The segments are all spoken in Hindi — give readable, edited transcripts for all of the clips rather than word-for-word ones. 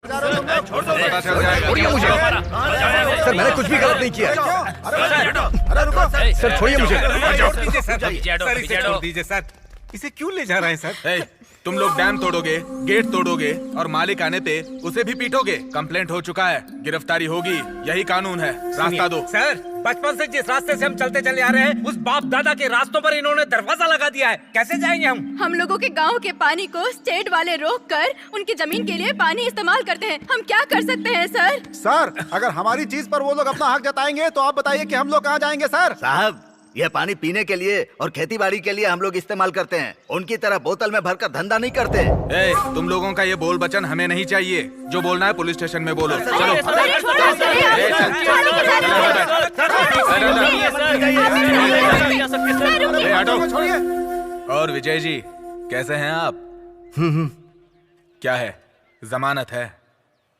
छोड़िए मुझे सर, मैंने कुछ भी गलत नहीं किया। अरे रुको सर, छोड़िए मुझे। छोड़ दीजिए सर, इसे क्यों ले जा रहे हैं सर? तुम लोग डैम तोड़ोगे, गेट तोड़ोगे और मालिक आने पे उसे भी पीटोगे। कंप्लेंट हो चुका है, गिरफ्तारी होगी, यही कानून है। रास्ता दो। सर, बचपन से जिस रास्ते से हम चलते चले आ रहे हैं, उस बाप दादा के रास्तों पर इन्होंने दरवाजा लगा दिया है। कैसे जाएंगे हम? हम लोगों के गांव के पानी को स्टेट वाले रोक कर उनकी जमीन के लिए पानी इस्तेमाल करते हैं। हम क्या कर सकते हैं सर? सर, अगर हमारी चीज पर वो लोग अपना हक जताएंगे तो आप बताइए कि हम लोग कहाँ जाएंगे सर? साहब, यह पानी पीने के लिए और खेती बाड़ी के लिए हम लोग इस्तेमाल करते हैं। उनकी तरह बोतल में भरकर धंधा नहीं करते। तुम लोगों का ये बोल बचन हमें नहीं चाहिए। जो बोलना है पुलिस स्टेशन में बोलो। चलो। और विजय जी, कैसे हैं आप? क्या है, जमानत है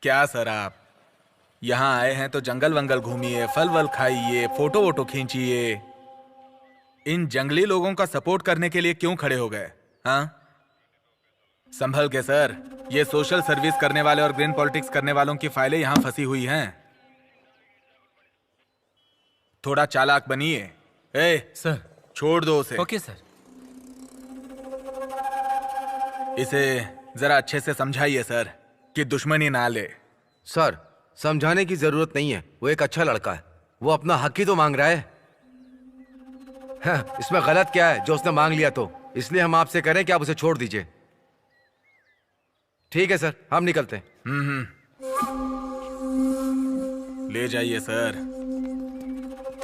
क्या सर? आप यहाँ आए हैं तो जंगल वंगल घूमिए, फल वल खाइए, फोटो वोटो खींचिए। इन जंगली लोगों का सपोर्ट करने के लिए क्यों खड़े हो गए? हाँ, संभल के सर। ये सोशल सर्विस करने वाले और ग्रीन पॉलिटिक्स करने वालों की फाइलें यहां फंसी हुई हैं। थोड़ा चालाक बनिए। सर, छोड़ दो उसे। Okay sir. इसे जरा अच्छे से समझाइए सर, कि दुश्मनी ना ले। सर, समझाने की जरूरत नहीं है। वो एक अच्छा लड़का है, वो अपना हक ही तो मांग रहा है। हाँ, इसमें गलत क्या है जो उसने मांग लिया तो? इसलिए हम आपसे करें कि आप उसे छोड़ दीजिए। ठीक है सर, हम निकलते हैं। ले जाइए सर,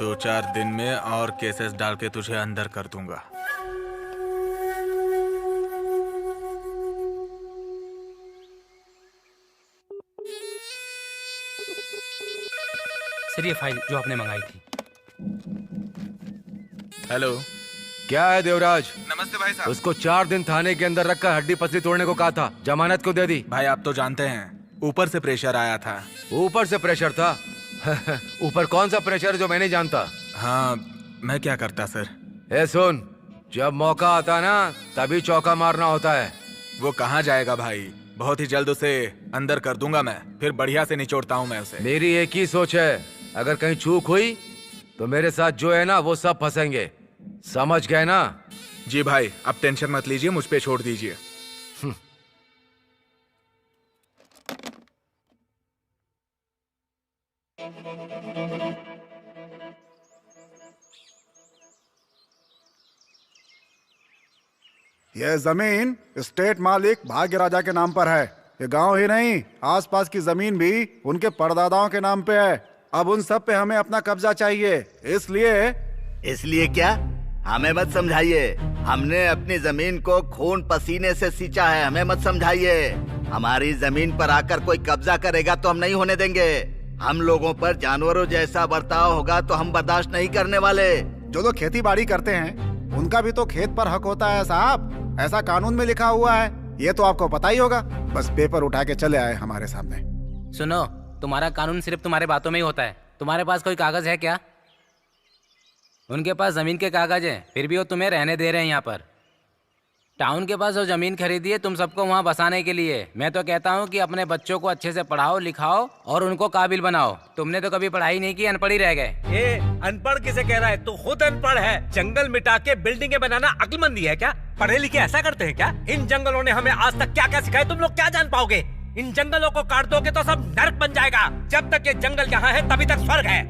2-4 दिन में और केसेस डाल के तुझे अंदर कर दूंगा। सर, ये फाइल जो आपने मंगाई थी। हेलो। क्या है देवराज? नमस्ते भाई साहब। उसको 4 दिन थाने के अंदर रखकर हड्डी पसली तोड़ने को कहा था, जमानत को दे दी। भाई आप तो जानते हैं, ऊपर से प्रेशर आया था। ऊपर से प्रेशर था? ऊपर कौन सा प्रेशर जो मैं नहीं जानता? हाँ, मैं क्या करता सर? ए सुन, जब मौका आता ना तभी चौका मारना होता है। वो कहाँ जाएगा भाई? बहुत ही जल्द उसे अंदर कर दूंगा मैं, फिर बढ़िया से निचोड़ता हूँ मैं उसे। मेरी एक ही सोच है, अगर कहीं चूक हुई तो मेरे साथ जो है ना वो सब फंसेंगे, समझ गए ना? जी भाई, अब टेंशन मत लीजिए, मुझ पे छोड़ दीजिए। यह जमीन स्टेट मालिक भाग्य राजा के नाम पर है। ये गांव ही नहीं, आसपास की जमीन भी उनके परदादाओं के नाम पे है। अब उन सब पे हमें अपना कब्जा चाहिए। इसलिए क्या? हमें मत समझाइए। हमने अपनी जमीन को खून पसीने से सींचा है, हमें मत समझाइए। हमारी जमीन पर आकर कोई कब्जा करेगा तो हम नहीं होने देंगे। हम लोगों पर जानवरों जैसा बर्ताव होगा तो हम बर्दाश्त नहीं करने वाले। जो लोग खेती बाड़ी करते हैं उनका भी तो खेत पर हक होता है साहब, ऐसा कानून में लिखा हुआ है। ये तो आपको पता ही होगा, बस पेपर उठा के चले आए हमारे सामने। सुनो, तुम्हारा कानून सिर्फ तुम्हारे बातों में ही होता है। तुम्हारे पास कोई कागज है क्या? उनके पास जमीन के कागज हैं, फिर भी वो तुम्हें रहने दे रहे हैं यहाँ पर। टाउन के पास जो जमीन खरीदी है तुम सबको वहाँ बसाने के लिए। मैं तो कहता हूँ कि अपने बच्चों को अच्छे से पढ़ाओ लिखाओ और उनको काबिल बनाओ। तुमने तो कभी पढ़ाई नहीं की, अनपढ़ ही रह गए। ये अनपढ़ किसे कह रहा है? तू खुद अनपढ़ है। जंगल मिटा के बिल्डिंगें बनाना अक्लमंदी है क्या? पढ़े लिखे ऐसा करते हैं क्या? इन जंगलों ने हमें आज तक क्या क्या सिखाया, तुम लोग क्या जान पाओगे? इन जंगलों को काट दोगे तो सब नर्क बन जाएगा। जब तक ये जंगल यहाँ है तभी तक स्वर्ग है।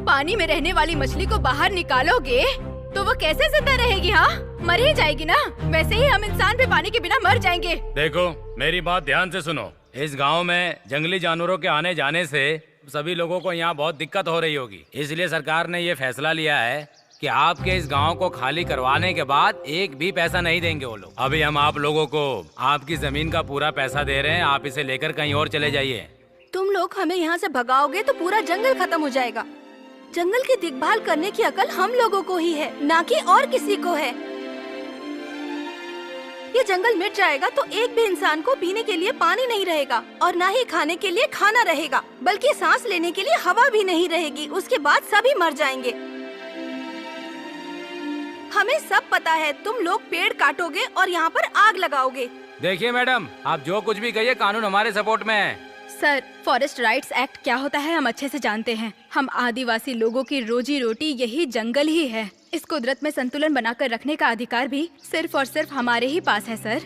पानी में रहने वाली मछली को बाहर निकालोगे तो वो कैसे जिंदा रहेगी? हाँ, मर ही जाएगी ना। वैसे ही हम इंसान भी पानी के बिना मर जाएंगे। देखो, मेरी बात ध्यान से सुनो। इस गांव में जंगली जानवरों के आने जाने से सभी लोगों को यहाँ बहुत दिक्कत हो रही होगी। इसलिए सरकार ने ये फैसला लिया है कि आपके इस गांव को खाली करवाने के बाद एक भी पैसा नहीं देंगे वो लोग। अभी हम आप लोगों को आपकी जमीन का पूरा पैसा दे रहे हैं, आप इसे लेकर कहीं और चले जाइए। तुम लोग हमें यहाँ से भगाओगे तो पूरा जंगल खत्म हो जाएगा। जंगल की देखभाल करने की अकल हम लोगों को ही है, ना कि और किसी को है। ये जंगल मिट जाएगा तो एक भी इंसान को पीने के लिए पानी नहीं रहेगा और ना ही खाने के लिए खाना रहेगा, बल्कि सांस लेने के लिए हवा भी नहीं रहेगी। उसके बाद सभी मर जाएंगे। हमें सब पता है, तुम लोग पेड़ काटोगे और यहाँ पर आग लगाओगे। देखिए मैडम, आप जो कुछ भी कहिए, कानून हमारे सपोर्ट में है। सर, फॉरेस्ट राइट्स एक्ट क्या होता है हम अच्छे से जानते हैं। हम आदिवासी लोगों की रोजी रोटी यही जंगल ही है। इस कुदरत में संतुलन बनाकर रखने का अधिकार भी सिर्फ और सिर्फ हमारे ही पास है सर।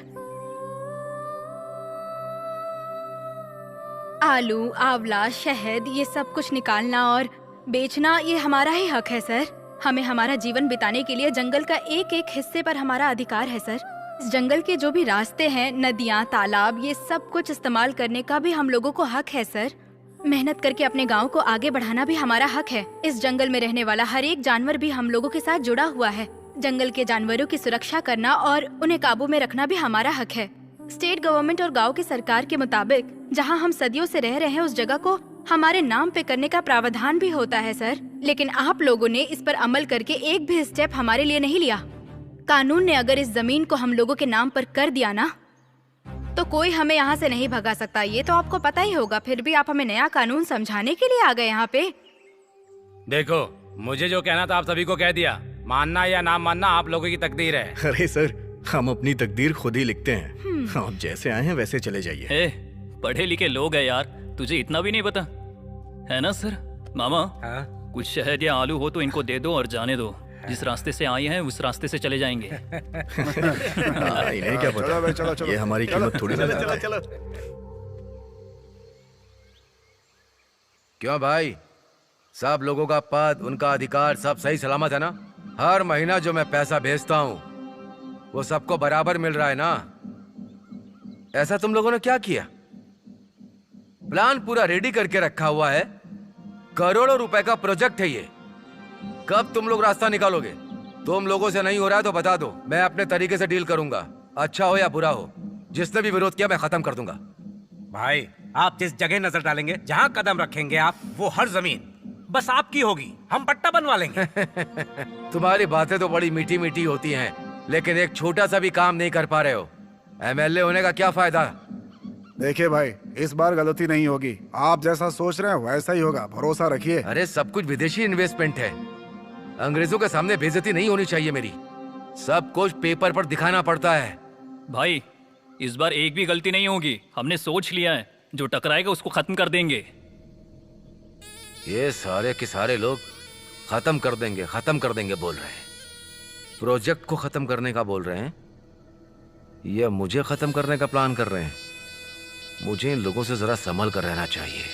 आलू, आंवला, शहद, ये सब कुछ निकालना और बेचना ये हमारा ही हक है सर। हमें हमारा जीवन बिताने के लिए जंगल का एक एक हिस्से पर हमारा अधिकार है सर। इस जंगल के जो भी रास्ते हैं, नदियाँ, तालाब, ये सब कुछ इस्तेमाल करने का भी हम लोगों को हक है सर। मेहनत करके अपने गांव को आगे बढ़ाना भी हमारा हक है। इस जंगल में रहने वाला हर एक जानवर भी हम लोगों के साथ जुड़ा हुआ है। जंगल के जानवरों की सुरक्षा करना और उन्हें काबू में रखना भी हमारा हक है। स्टेट गवर्नमेंट और गांव की सरकार के मुताबिक जहां हम सदियों से रह रहे हैं, उस जगह को हमारे नाम पे करने का प्रावधान भी होता है सर। लेकिन आप लोगों ने इस पर अमल करके एक भी स्टेप हमारे लिए नहीं लिया। कानून ने अगर इस जमीन को हम लोगों के नाम पर कर दिया ना, तो कोई हमें यहाँ से नहीं भगा सकता। ये तो आपको पता ही होगा। फिर भी आप हमें नया कानून समझाने के लिए आ गए यहाँ पे। देखो, मुझे जो कहना था आप सभी को कह दिया। मानना या ना मानना आप लोगों की तकदीर है। अरे सर, हम अपनी तकदीर खुद ही लिखते हैं। आप जैसे आए हैं वैसे चले जाइए। ए, पढ़े लिखे लोग हैं यार, तुझे इतना भी नहीं पता है ना सर? मामा, कुछ शहद या आलू हो तो इनको दे दो और जाने दो। जिस रास्ते से आए हैं उस रास्ते से चले जाएंगे। इन्हें क्या पता? चलो। ये हमारी कीमत थोड़ी ना जानता है। चलो। क्यों भाई, सब लोगों का पद, उनका अधिकार सब सही सलामत है ना? हर महीना जो मैं पैसा भेजता हूँ वो सबको बराबर मिल रहा है ना? ऐसा तुम लोगों ने क्या किया? प्लान पूरा रेडी करके रखा हुआ है, करोड़ों रुपए का प्रोजेक्ट है ये। कब तुम लोग रास्ता निकालोगे? तुम लोगों से नहीं हो रहा है तो बता दो, मैं अपने तरीके से डील करूंगा। अच्छा हो या बुरा हो, जिसने भी विरोध किया मैं खत्म कर दूंगा। भाई, आप जिस जगह नजर डालेंगे, जहाँ कदम रखेंगे आप, वो हर जमीन बस आपकी होगी। हम पट्टा बनवा लेंगे। तुम्हारी बातें तो बड़ी मीठी मीठी होती हैं, लेकिन एक छोटा सा भी काम नहीं कर पा रहे हो। एमएलए होने का क्या फायदा? देखिए भाई, इस बार गलती नहीं होगी। आप जैसा सोच रहे हैं वैसा ही होगा, भरोसा रखिए। अरे सब कुछ विदेशी इन्वेस्टमेंट है, अंग्रेजों के सामने बेइज्जती नहीं होनी चाहिए मेरी। सब कुछ पेपर पर दिखाना पड़ता है। भाई, इस बार एक भी गलती नहीं होगी। हमने सोच लिया है, जो टकराएगा उसको खत्म कर देंगे। ये सारे के सारे लोग खत्म कर देंगे बोल रहे हैं। प्रोजेक्ट को खत्म करने का बोल रहे हैं या मुझे खत्म करने का प्लान कर रहे हैं? मुझे इन लोगों से जरा संभल कर रहना चाहिए।